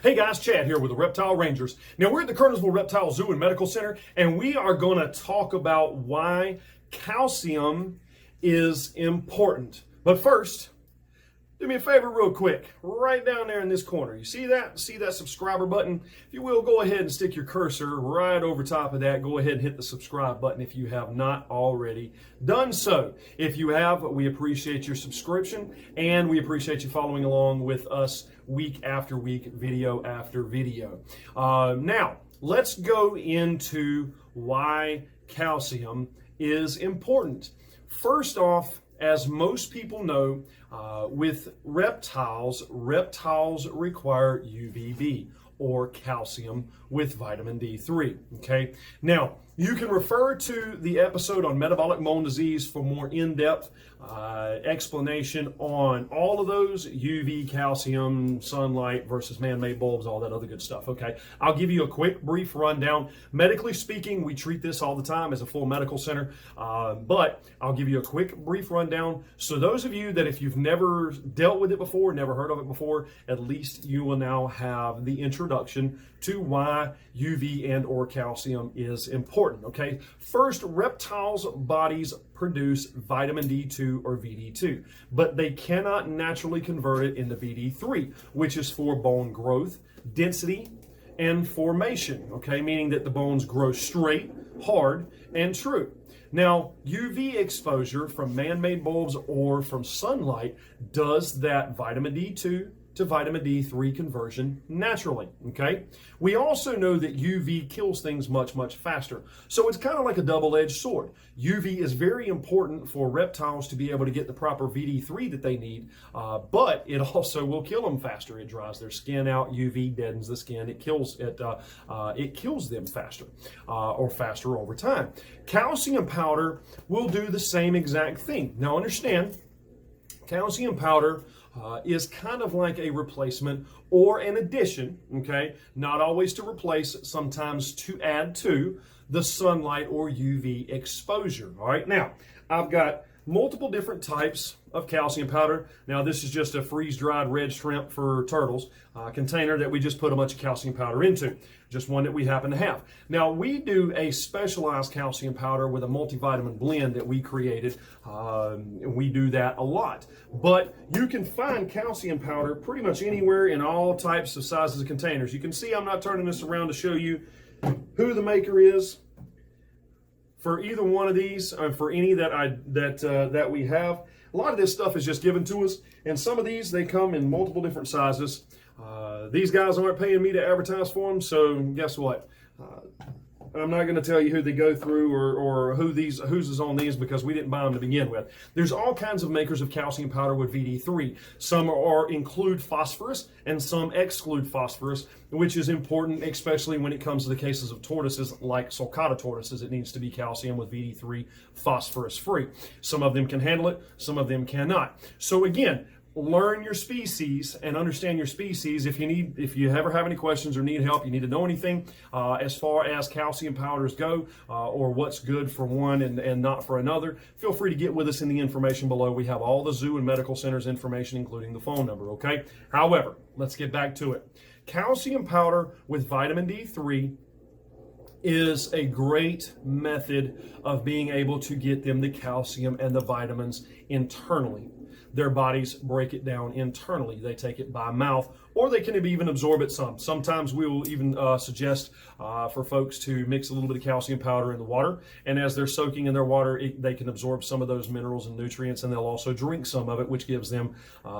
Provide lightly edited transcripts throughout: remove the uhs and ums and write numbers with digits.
Hey guys, Chad here with the Reptile Rangers. Now we're at the Kernersville Reptile Zoo and Medical Center, and we are going to talk about why calcium is important. But first, do me a favor real quick, right down there in this corner. You see that? See that subscriber button? If you will, go ahead and stick your cursor right over top of that. Go ahead and hit the subscribe button if you have not already done so. If you have, we appreciate your subscription, and we appreciate you following along with us week after week, video after video. Now, let's go into why calcium is important. First off, as most people know, with reptiles require UVB, or calcium with vitamin D3, okay? Now, you can refer to the episode on metabolic bone disease for more in-depth explanation on all of those, UV, calcium, sunlight versus man-made bulbs, all that other good stuff, okay? I'll give you a quick, brief rundown. Medically speaking, we treat this all the time as a full medical center, but I'll give you a quick, brief rundown. So those of you that if you've never dealt with it before, never heard of it before, at least you will now have the introduction to why UV and or calcium is important, okay? First, reptiles' bodies produce vitamin D2 or VD2, but they cannot naturally convert it into VD3, which is for bone growth, density, and formation, okay? Meaning that the bones grow straight, hard, and true. Now, UV exposure from man-made bulbs or from sunlight does that vitamin D2 to vitamin D3 conversion naturally, okay? We also know that UV kills things much, much faster. So it's kind of like a double-edged sword. UV is very important for reptiles to be able to get the proper VD3 that they need, but it also will kill them faster. It dries their skin out. UV deadens the skin. It kills them faster, or faster over time. Calcium powder will do the same exact thing. Now understand, calcium powder is kind of like a replacement or an addition, okay? Not always to replace, sometimes to add to the sunlight or UV exposure, all right? Now, I've got multiple different types of calcium powder. Now, this is just a freeze-dried red shrimp for turtles container that we just put a bunch of calcium powder into, just one that we happen to have. Now, we do a specialized calcium powder with a multivitamin blend that we created. We do that a lot. But you can find calcium powder pretty much anywhere in all types of sizes of containers. You can see I'm not turning this around to show you who the maker is for either one of these, for any that we have. A lot of this stuff is just given to us, and some of these, they come in multiple different sizes. These guys aren't paying me to advertise for them, so guess what? I'm not going to tell you who they go through or who's is on these, because we didn't buy them to begin with. There's all kinds of makers of calcium powder with VD3. Some include phosphorus and some exclude phosphorus, which is important, especially when it comes to the cases of tortoises like sulcata tortoises. It needs to be calcium with VD3, phosphorus free. Some of them can handle it, some of them cannot. So again, learn your species and understand your species. If you ever have any questions or need help, you need to know anything as far as calcium powders go, or what's good for one and not for another, feel free to get with us in the information below. We have all the zoo and medical centers information, including the phone number, okay? However, let's get back to it. Calcium powder with vitamin D3 is a great method of being able to get them the calcium and the vitamins internally. Their bodies break it down internally. They take it by mouth, or they can even absorb it some. Sometimes we will even suggest for folks to mix a little bit of calcium powder in the water, and as they're soaking in their water, they can absorb some of those minerals and nutrients, and they'll also drink some of it, which gives them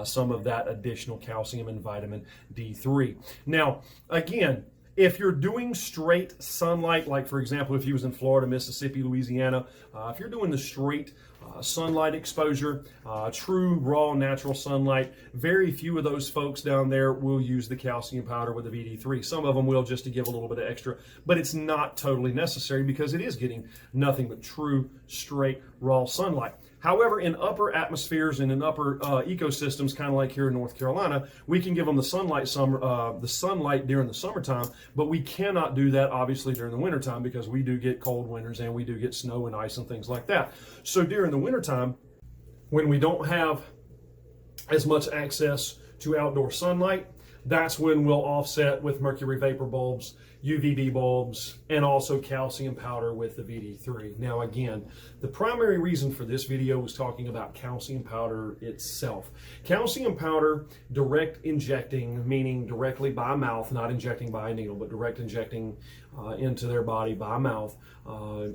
some of that additional calcium and vitamin D3. Now, again, if you're doing straight sunlight, like for example, if you was in Florida, Mississippi, Louisiana, if you're doing the straight sunlight exposure, true, raw, natural sunlight, very few of those folks down there will use the calcium powder with the VD3. Some of them will, just to give a little bit of extra, but it's not totally necessary because it is getting nothing but true, straight, raw sunlight. However, in upper atmospheres and in upper ecosystems, kind of like here in North Carolina, we can give them the sunlight during the summertime, but we cannot do that obviously during the wintertime, because we do get cold winters and we do get snow and ice and things like that. So during the wintertime, when we don't have as much access to outdoor sunlight, that's when we'll offset with mercury vapor bulbs, UVB bulbs, and also calcium powder with the VD3. Now again, the primary reason for this video was talking about calcium powder itself. Calcium powder, direct injecting, meaning directly by mouth, not injecting by a needle, but direct injecting into their body by mouth,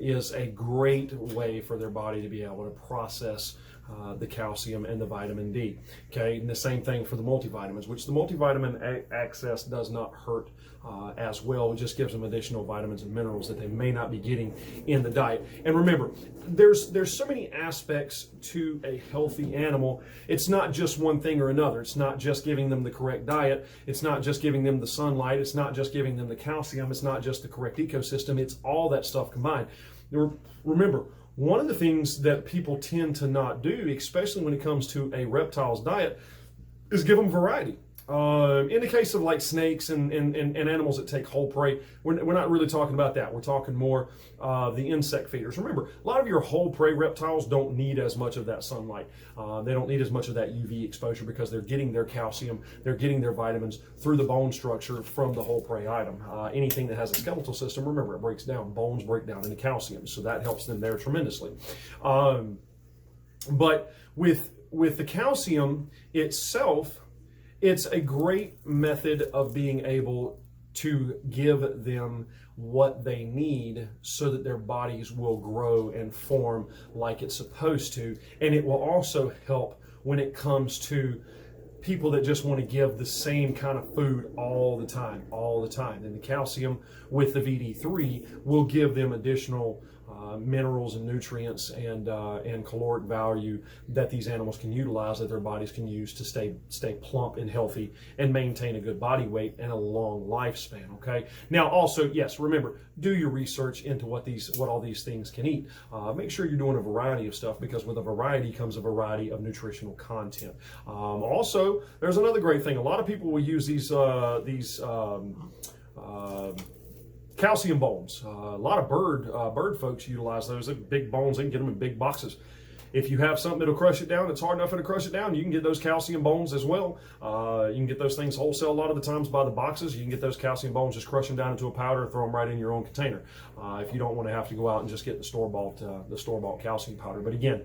is a great way for their body to be able to process the calcium and the vitamin D. Okay, and the same thing for the multivitamins, which the multivitamin access does not hurt as well. It just gives them additional vitamins and minerals that they may not be getting in the diet. And remember, there's so many aspects to a healthy animal. It's not just one thing or another. It's not just giving them the correct diet. It's not just giving them the sunlight. It's not just giving them the calcium. It's not just the correct ecosystem. It's all that stuff combined. Remember, one of the things that people tend to not do, especially when it comes to a reptile's diet, is give them variety. In the case of like snakes and animals that take whole prey, we're not really talking about that. We're talking more the insect feeders. Remember, a lot of your whole prey reptiles don't need as much of that sunlight. They don't need as much of that UV exposure because they're getting their calcium, they're getting their vitamins through the bone structure from the whole prey item. Anything that has a skeletal system, remember, it breaks down. Bones break down into calcium, so that helps them there tremendously. But with the calcium itself, it's a great method of being able to give them what they need so that their bodies will grow and form like it's supposed to. And it will also help when it comes to people that just want to give the same kind of food all the time. And the calcium with the VD3 will give them additional minerals and nutrients and caloric value that these animals can utilize, that their bodies can use to stay plump and healthy and maintain a good body weight and a long lifespan. Okay. Now, also, yes, remember, do your research into what all these things can eat. Make sure you're doing a variety of stuff, because with a variety comes a variety of nutritional content. Also, there's another great thing. A lot of people will use these calcium bones. A lot of bird folks utilize those. They're big bones. They can get them in big boxes. If you have something that'll crush it down, it's hard enough to crush it down, you can get those calcium bones as well. You can get those things wholesale a lot of the times by the boxes. You can get those calcium bones, just crush them down into a powder and throw them right in your own container. If you don't want to have to go out and just get the store-bought calcium powder. But again,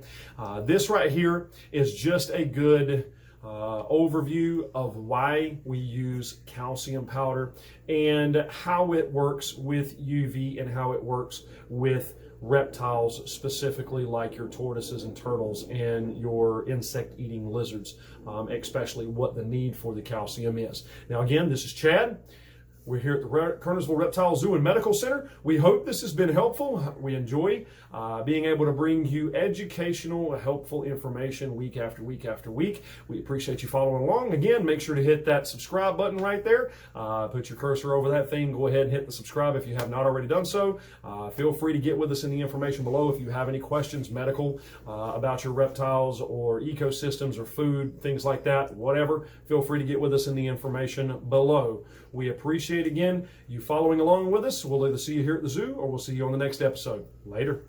this right here is just a good overview of why we use calcium powder and how it works with UV and how it works with reptiles, specifically like your tortoises and turtles and your insect-eating lizards, especially what the need for the calcium is. Now again, this is Chad. We're here at the Kernersville Reptile Zoo and Medical Center. We hope this has been helpful. We enjoy being able to bring you educational, helpful information week after week after week. We appreciate you following along. Again, make sure to hit that subscribe button right there. Put your cursor over that thing. Go ahead and hit the subscribe if you have not already done so. Feel free to get with us in the information below if you have any questions, medical, about your reptiles or ecosystems or food, things like that, whatever. Feel free to get with us in the information below. We appreciate, again, you following along with us. We'll either see you here at the zoo or we'll see you on the next episode. Later.